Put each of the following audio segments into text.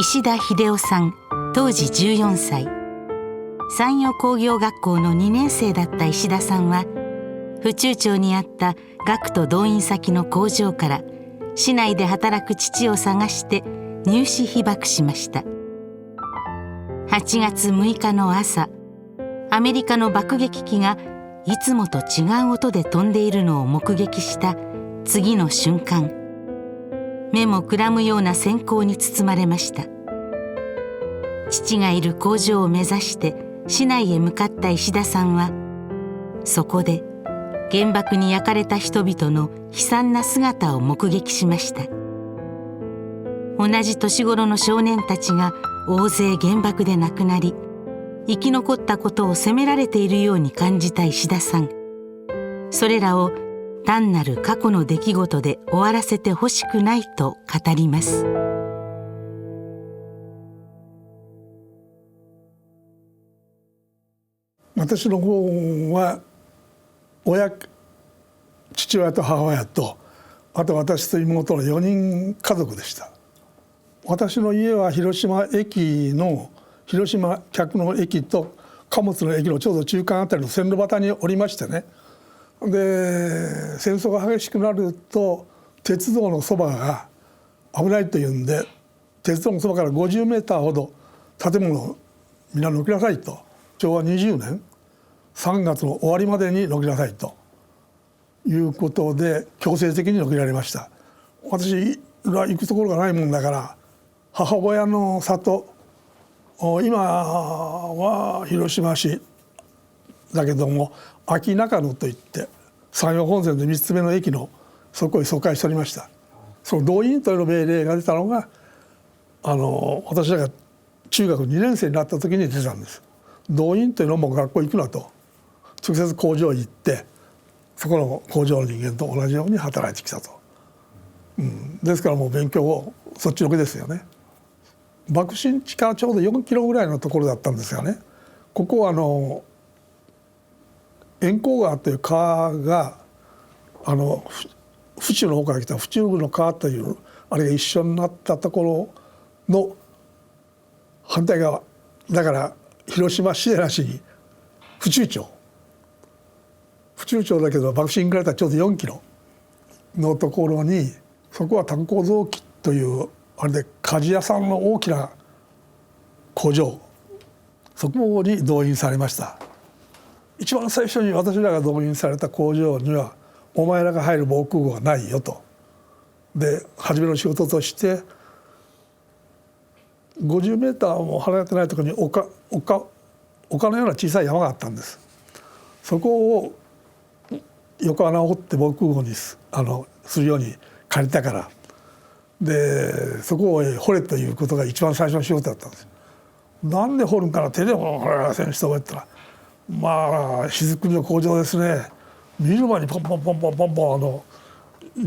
石田秀夫さん、当時14歳。山陽工業学校の2年生だった石田さんは、府中町にあった学徒動員先の工場から市内で働く父を探して入試被爆しました。8月6日の朝、アメリカの爆撃機がいつもと違う音で飛んでいるのを目撃した次の瞬間、目もくらむような閃光に包まれました。父がいる工場を目指して市内へ向かった石田さんは、そこで原爆に焼かれた人々の悲惨な姿を目撃しました。同じ年頃の少年たちが大勢原爆で亡くなり、生き残ったことを責められているように感じた石田さん。それらを単なる過去の出来事で終わらせてほしくないと語ります。私の方は父親と母親と、あと私と妹の4人家族でした。私の家は広島客の駅と貨物の駅のちょうど中間あたりの線路端におりましてね。で戦争が激しくなると鉄道のそばが危ないというんで、鉄道のそばから50メーターほど建物をみんな抜きなさいと、昭和20年3月の終わりまでに抜きなさいということで強制的に抜けられました。私が行くところがないもんだから、母親の里、今は広島市だけども安芸中野といって山陽本線で3つ目の駅のそこへ疎開しておりました。その動員という命令が出たのが私らが中学2年生になった時に出たんです。動員というのも学校行くなと、直接工場に行ってそこの工場の人間と同じように働いてきたと、ですからもう勉強をそっちのけですよね。爆心地からちょうど4キロぐらいのところだったんですがね、ここは円光川という川が府中の方から来た府中部の川というあれが一緒になったところの反対側だから、広島市でなしに府中町だけど爆心からちょうど4キロのところに、そこは炭鉱造機というあれで鍛冶屋さんの大きな工場、そこに動員されました。一番最初に私らが動員された工場にはお前らが入る防空壕はないよと。で初めの仕事として50メーターも離れてないところに丘のような小さい山があったんです。そこを横穴を掘って防空壕にするように借りたから、でそこを掘れということが一番最初の仕事だったんです。なんで掘るんから手で掘らせん人がやったら、まあ雫の工場ですね。見る前にポンポンポンポンポンポン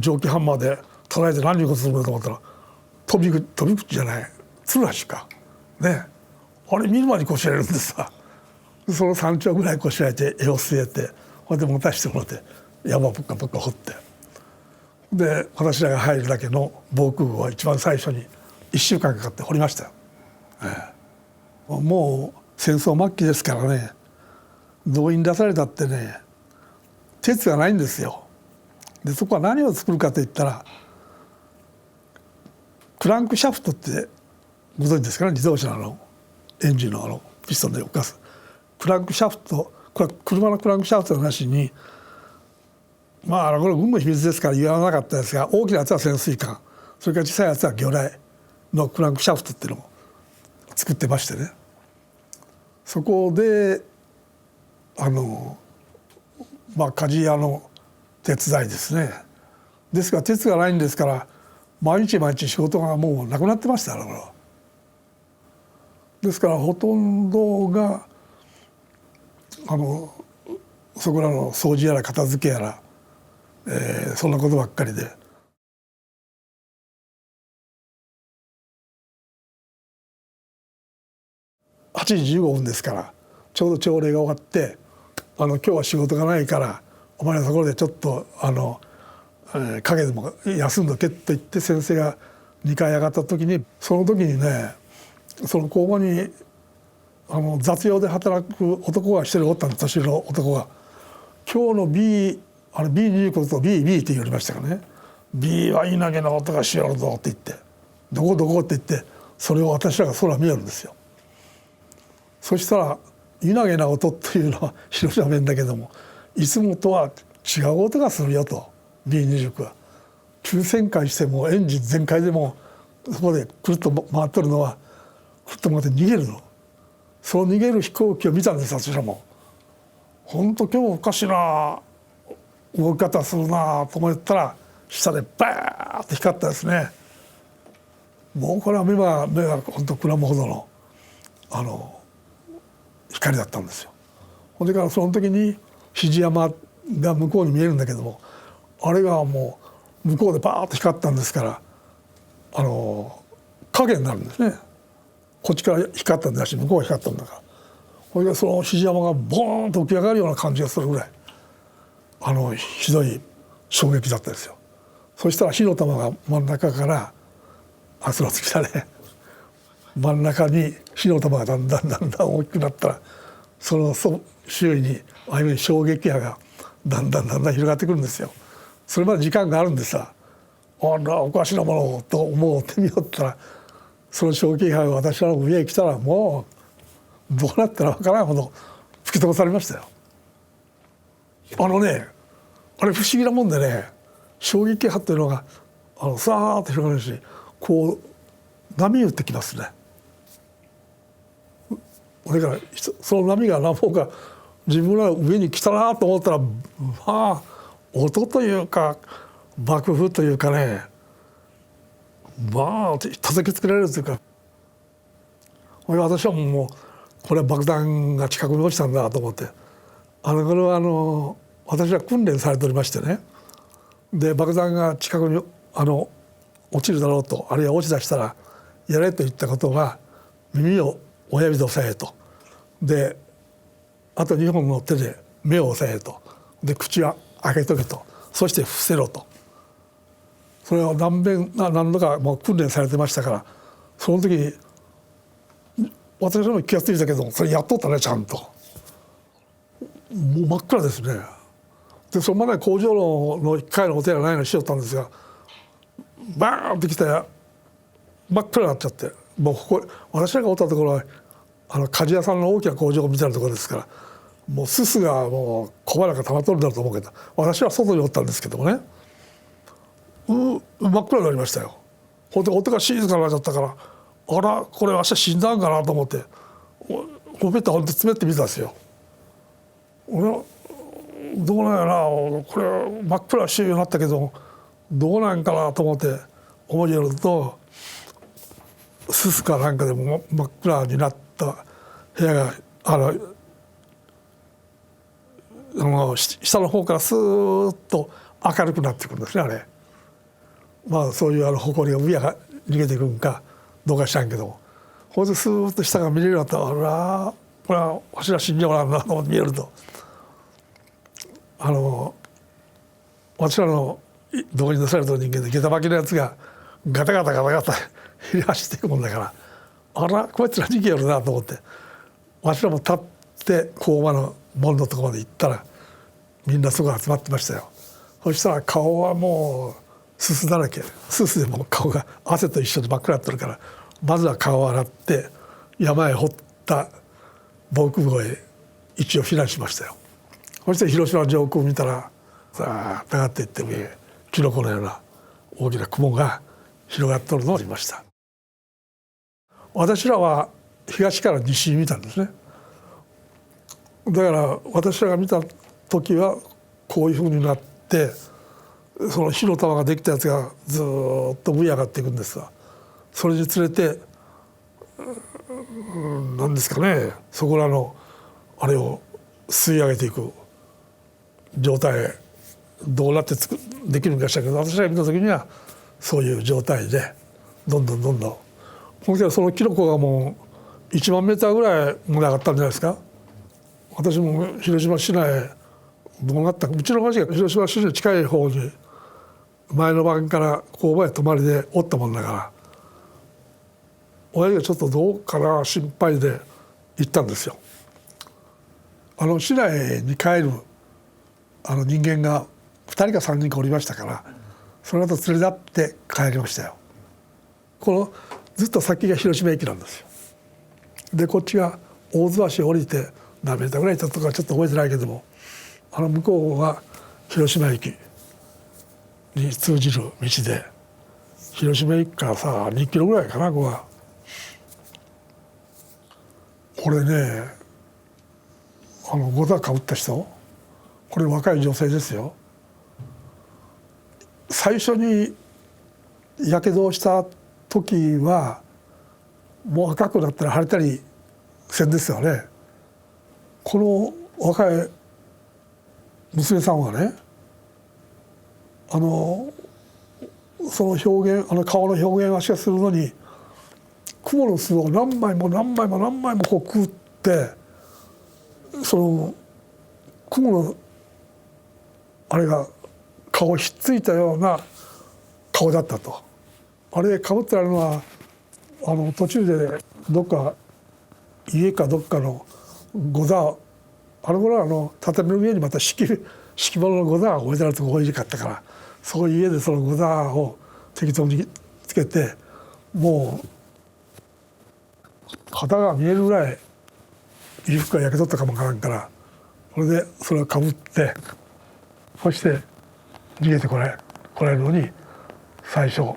蒸気ハンマーで捉えて何をことするのかと思ったら、飛び口じゃないつるはしかね、あれ見る前にこしらえるんですわ。その3丁ぐらいこしらえて絵を据えて、こうやって持たせてもらって山をポッカポッカ掘って、で私らが入るだけの防空壕は一番最初に1週間かかって掘りましたよ。もう戦争末期ですからね、動員出されたってね鉄がないんですよ。でそこは何を作るかといったら、クランクシャフトってご存知ですかね。自動車のエンジンのピストンで動かすクランクシャフト、これは車のクランクシャフトのなしに、まあこれ軍の秘密ですから言わなかったですが、大きなやつは潜水艦、それから小さいやつは魚雷のクランクシャフトっていうのを作ってましてね、そこで鍛冶屋の手伝いですね。ですから鉄がないんですから、毎日毎日仕事がもうなくなってましたから。ですからほとんどがそこらの掃除やら片付けやら、そんなことばっかりで。8時15分ですから、ちょうど朝礼が終わって今日は仕事がないからお前のところでちょっと陰でも休んどけと言って先生が2階上がった時に、その時にねその工場に雑用で働く男が一人おったんです、年の男が。今日の B29 と BB って言われましたからね。B は稲毛の音がしよるぞって言って、どこどこって言って、それを私らが空見えるんですよ。そしたら稲毛な音っていうのは広島弁だけども、いつもとは違う音がするよと。 B29 は急旋回してもエンジン全開でもそこでくるっと回ってるのはくるっと回って逃げるの。その逃げる飛行機を見たんです、私らも。本当今日おかしいな動き方するなと思ったら、下でバーッと光ったですね。もうこれは目が本当くらむほどの光だったんですよ。ほんでからその時に肘山が向こうに見えるんだけども、あれがもう向こうでバーッと光ったんですから、影になるんですね。こっちから光ったんだし、向こうが光ったんだから、これがその肘山がボーンと浮き上がるような感じがするぐらいひどい衝撃だったですよ。そしたら火の玉が真ん中から圧力来たね、真ん中に火の玉がだんだん大きくなったら、その周囲にああいうふうに衝撃波がだんだん広がってくるんですよ。それまで時間があるんでさ、あらおかしなものと思ってみよったら、その衝撃波が私の上へ来たら、もうどうなったらわからないほど吹き飛ばされましたよ。あれ不思議なもんでね、衝撃波っていうのがさーっと広がるし、こう波打ってきますね。だからその波が何本か自分の上に来たなと思ったら、まあ音というか爆風というかね、まあ叩きつけられるというか、私はもうこれは爆弾が近くに落ちたんだと思って、これは私は訓練されておりましてね、で爆弾が近くに落ちるだろうと、あるいは落ち出したらやれと言ったことは、耳を親指で押さえと、であと2本の手で目を押さえと、で口は開けとけと、そして伏せろと。それを何度かもう訓練されてましたから、その時に私も気が付いたけど、それやっとったね、ちゃんと。もう真っ暗ですね。でそのまで工場の1階のお手がないのにしよったんですが、バーンってきて真っ暗になっちゃって、もうここ私らがおったところは鍛冶屋さんの大きな工場を見てるところですから、もうすすがもう小腹が溜まっとるんだと思うけど、私は外におったんですけどもね、真っ暗になりましたよ。ほんで音が静かになっちゃったから、あらこれ明日死んだんかなと思って、ほべったほんと詰めてみたんですよ。俺はどうなんやな、これ真っ暗しようになったけどどうなんかなと思って思いよると、すすかなんかでも真っ暗になった部屋が下の方からスーッと明るくなってくるんですね、あれ。まあそういう埃が上が逃げていくんかどうか知らんけど、ほんでスーッと下が見れるようになったら、あらこれはわしら死んじゃうなんだと思って見えると、私らのどこに出された人間で下駄履きのやつがガタガタ走っていくもんだから、あらこいつら逃げよるなと思って、わしらも立って工場の門のところまで行ったら、みんなそこ集まってましたよ。そしたら顔はもうすすだらけ、すすでも顔が汗と一緒で真っ暗になってるから、まずは顔を洗って山へ掘った防空壕へ一応避難しましたよ。そして広島上空を見たら、さあ上がっていって上へキノコのような大きな雲が広がっておるのを見ました。私らは東から西に見たんですね。だから私らが見た時はこういうふうになって、その火の玉ができたやつがずっと上上がっていくんですが、それにつれて何ですかね、そこらのあれを吸い上げていく状態、どうなってできるんかしらけど、私が見た時にはそういう状態でどんどん本当にそのキノコがもう1万メーターぐらいまで上がったんじゃないですか。私も広島市内どうなったか、うちの町が広島市に近い方に前の晩から工場へ泊まりでおったもんだから、親父がちょっとどうかな心配で行ったんですよ。市内に帰る人間が2人か3人かおりましたから、その後連れ立って帰りましたよ。ずっと先が広島駅なんですよ。でこっちが大津橋を降りて何メーターぐらい行ったとかちょっと覚えてないけども、向こうが広島駅に通じる道で、広島駅からさ2キロぐらいかな、ここは。これね、ゴザかぶった人、これ若い女性ですよ。最初にやけどをした時はもう赤くなったり腫れたりせんですよね。この若い娘さんはね、その表現、顔の表現をするのに蜘蛛の巣を何枚も何枚も何枚もこう食って、その蜘蛛のあれが顔ひっついたような顔だったと。あれかぶってあるのは途中でどっか家かどっかのゴザ、頃は畳の上にまた敷物のゴザが置いてあるとこ多かったから、そういう家でそのゴザを適当につけて、もう肩が見えるぐらい衣服が焼け取ったかもわからんから、それでそれをかぶって、そして逃げてこられるのに、最初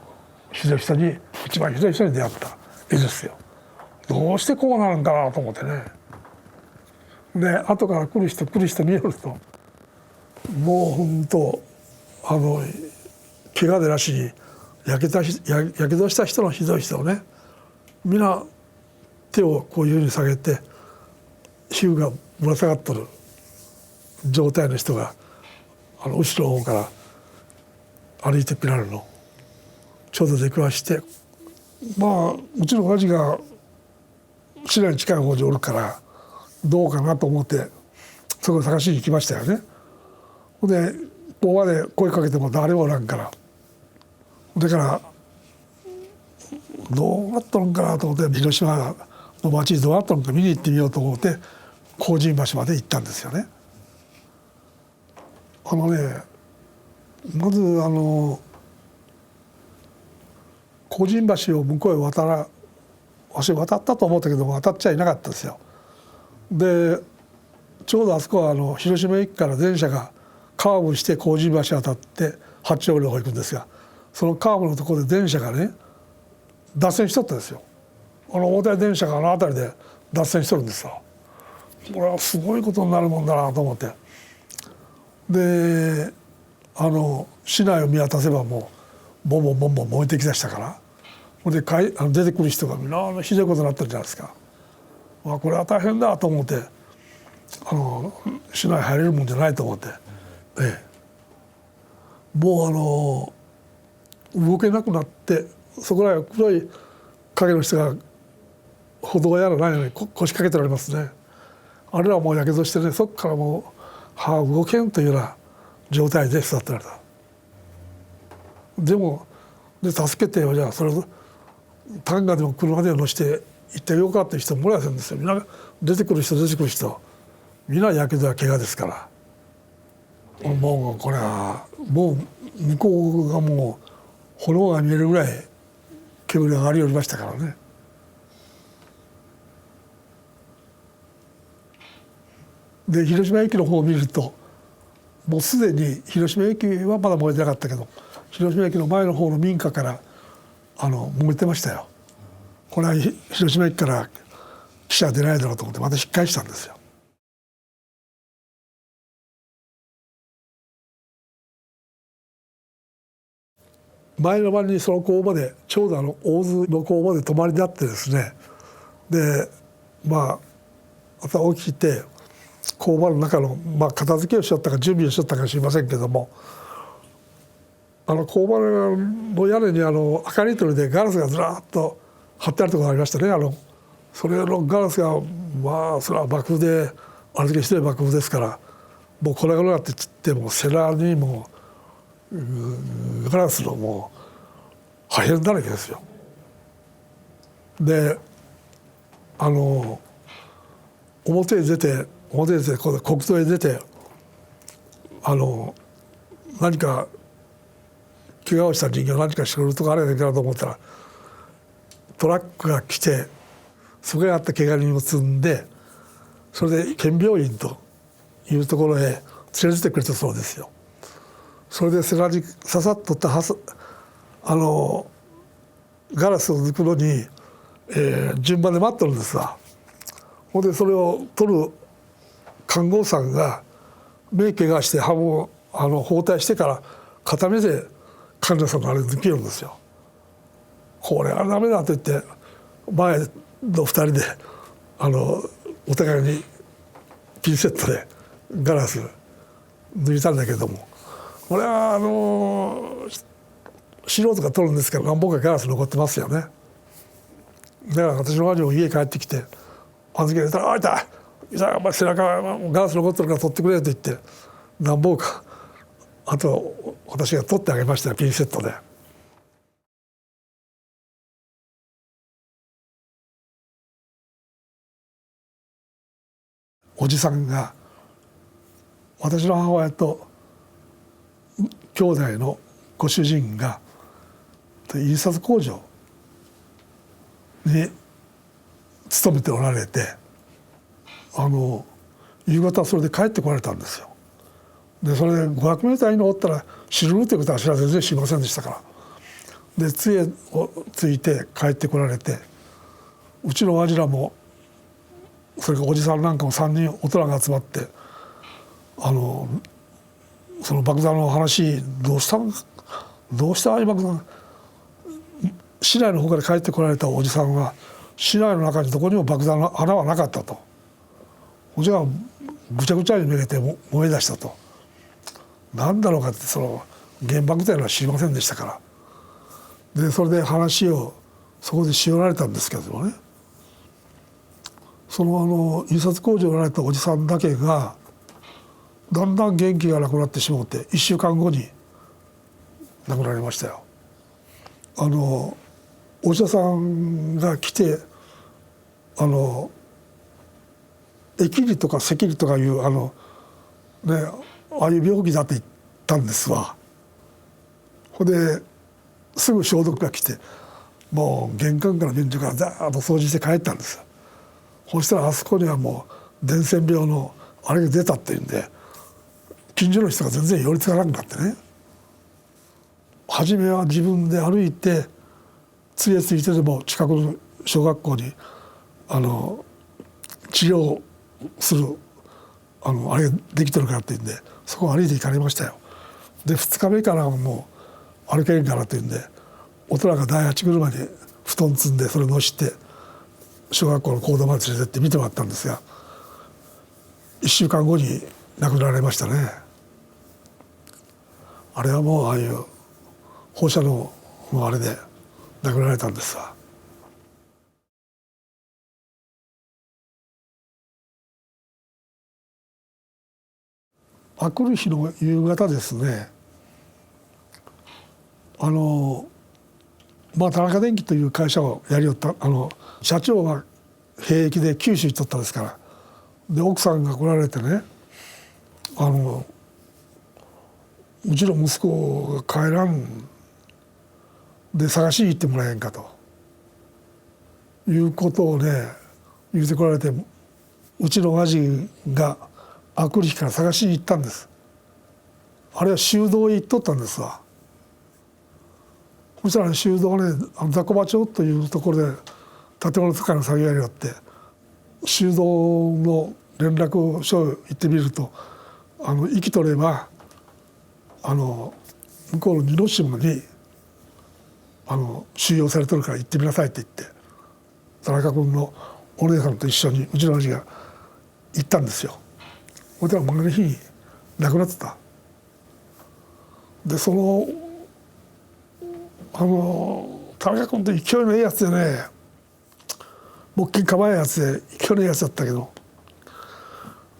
ひどい人に、一番ひどい人に出会った絵ですよ。どうしてこうなるんかなと思ってね。で後から来る人見よると、もう本当怪我でなしにやけどした人のひどい人をね、皆手をこういうふうに下げて皮膚がぶら下がっとる状態の人が後ろの方から歩いてくられるのちょうど出くわして、うちの親父が市内に近い方におるからどうかなと思ってそこを探しに行きましたよね。でここまで声かけても誰もおらんから、だからどうなっとるんかなと思って、広島の町にどうなっとるんか見に行ってみようと思って荒神橋まで行ったんですよね。まず荒神橋を向こうへ渡ったと思ったけども渡っちゃいなかったですよ。でちょうどあそこは広島駅から電車がカーブして荒神橋渡って八丁堀の方行くんですが、そのカーブのところで電車がね脱線しとったんですよ。大台電車が辺りで脱線しとるんですよ。これはすごいことになるもんだなと思って、で市内を見渡せばもうボンボンボンボン燃えてきだしたから、で出てくる人がみんなひどいことになってるじゃないですか。これは大変だと思って、市内入れるもんじゃないと思って、もう動けなくなって、そこらへ黒い影の人が歩道やらないのに腰掛けてられますね。あれはもうやけどしてね、そこからもう動けんというような状態で座ってられた。で助けてよ、じゃあそれを担架でも車でも乗せて行ってよかった人もらえせんですよ。みんな出てくる人みんなやけどや怪我ですから、もうこれはもう向こうがもう炎が見えるぐらい煙が上がりおりましたからね。で広島駅の方を見ると、もうすでに広島駅はまだ燃えてなかったけど、広島駅の前の方の民家から燃えてましたよ。これは広島駅から汽車出ないだろうと思ってまた引っ返したんですよ。前の晩にその工場でちょうど大津の工場で泊まりになってですね、でまた起きて工場の中の、片付けをしよったか準備をしよったか知りませんけども、工場の屋根に明かり取りでガラスがずらっと貼ってあるところがありましたね。それのガラスがそれは爆風であれだけひどい爆風ですから、もうこれがなって散ってもうセラにもガラスのもう破片だらけですよ。で表へ出てこう国道へ出て何か怪我をした人間何かしてくるとかあれやねんかなと思ったらトラックが来てそこへあった怪我人を積んでそれで県病院というところへ連れてってくれたそうですよ。それで背中に刺さっとったガラスを抜くのに、順番で待ってるんですわ。ほんでそれを取る看護師さんが目怪我して包帯してから片目で患者さんのあれ抜けるんですよ。これはダメだと言って前の2人でお互いにピンセットでガラス抜いたんだけども、これは素人が取るんですけど何本かガラス残ってますよね。だから私の兄も家帰ってきて預けられたら「あ痛いお前背中ガラス残ってるから取ってくれ」と言って何本かあと私が取ってあげましたよ、ピンセットで。おじさんが私の母親と兄弟のご主人が印刷工場に勤めておられて夕方それで帰ってこられたんですよ。でそれで500メーター以上おったら死ぬということは私は全然知りませんでしたから。で杖をついて帰ってこられてうちの親父らもそれからおじさんなんかも3人大人が集まってその爆弾の話どうしたああいう爆弾市内の方から帰ってこられたおじさんは市内の中にどこにも爆弾の穴はなかったと。おじがぐちゃぐちゃにめげて燃え出したと。何だろうかって原爆というのは知りませんでしたから。でそれで話をそこでしおられたんですけどもね、その印刷工場におられたおじさんだけがだんだん元気がなくなってしまって1週間後に亡くなりましたよ。お医者さんが来て疫痢とか赤痢とかいうああいう病気だって言ったんですわ。ほんですぐ消毒が来てもう玄関から便所からザーッと掃除して帰ったんです。そしたらあそこにはもう伝染病のあれが出たっていうんで近所の人が全然寄りつかなくなってね、初めは自分で歩いて杖ついてでも近くの小学校に治療するあれができてるからっていうんでそこを歩いて行かれましたよ。で2日目からもう歩けんからっていうんで大人が第8車に布団積んでそれ乗して小学校の講堂まで連れてって見てもらったんですが1週間後に亡くなられましたね。あれはもうああいう放射能のあれで亡くなられたんですわ。あくる日の夕方ですね、田中電機という会社をやりよった社長が兵役で九州に行っとったんですから、で奥さんが来られてねうちの息子が帰らんで探しに行ってもらえんかということをね言ってこられて、うちの親父があくる日から探しに行ったんです。あれは修道へ行っとったんですわ。そしたら修道ね雑魚場町というところで建物使いの作業やりがあって修道の連絡書を行ってみると生きとれば向こうの似島に収容されてるから行ってみなさいって言って田中君のお姉さんと一緒にうちの親父が行ったんですよ。そしたら前の日に亡くなってた。で田中君って勢いのいいやつでね木琴構えやつで勢いのいいやつだったけど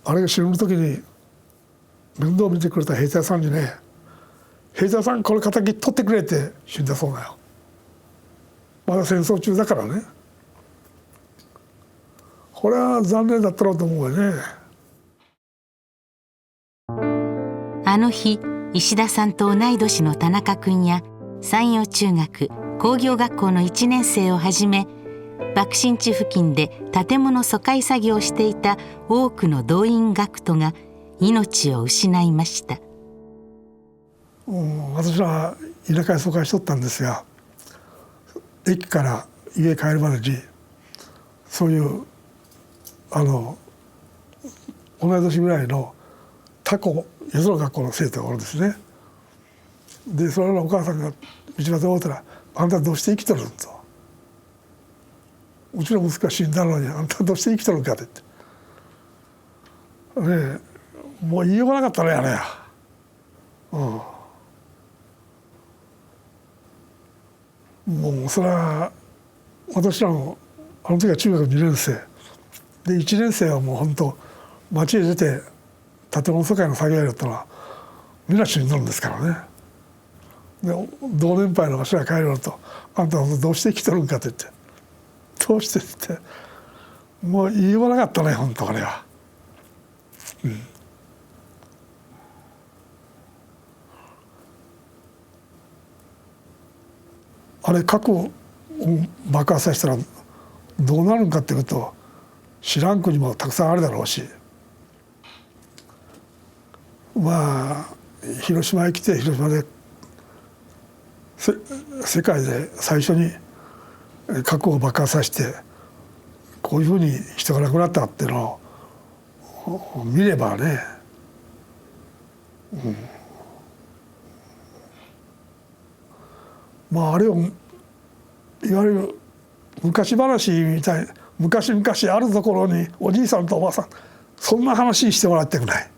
あれが死ぬ時に面倒を見てくれた兵隊さんにね「兵隊さんこれ敵取ってくれ」って死んだそうだよ。まだ戦争中だからね。これは残念だったろうと思うよね。あの日石田さんと同い年の田中君や山陽中学工業学校の1年生をはじめ爆心地付近で建物疎開作業をしていた多くの動員学徒が命を失いました。私は田舎へ疎開しとったんですが、駅から家帰るまでにそういう同い年ぐらいの他校よその学校の生徒がおるんですね。でそれのお母さんが道端で会うたら「あんたどうして生きとるん?」と「うちの息子が死んだのにあんたどうして生きとるんか」って言って、ねえ、もう言いようがなかったねあれや。もうそれは私らもあの時は中学2年生で1年生はもう本当町へ出て建物疎開の作業やったのはみんな死んどるんですからね。で同年配のわしが帰ると「あんたどうして生きとるんか」って言って「どうして」って言ってもう言いようがなかったね本当あれは。あれ核を爆発させたらどうなるんかっていうと知らん国もたくさんあるだろうし、まあ広島へ来て広島で世界で最初に核を爆発させてこういうふうに人が亡くなったっていうのを見ればね、まああれをいわゆる昔話みたい昔々あるところにおじいさんとおばあさんそんな話してもらいたくない。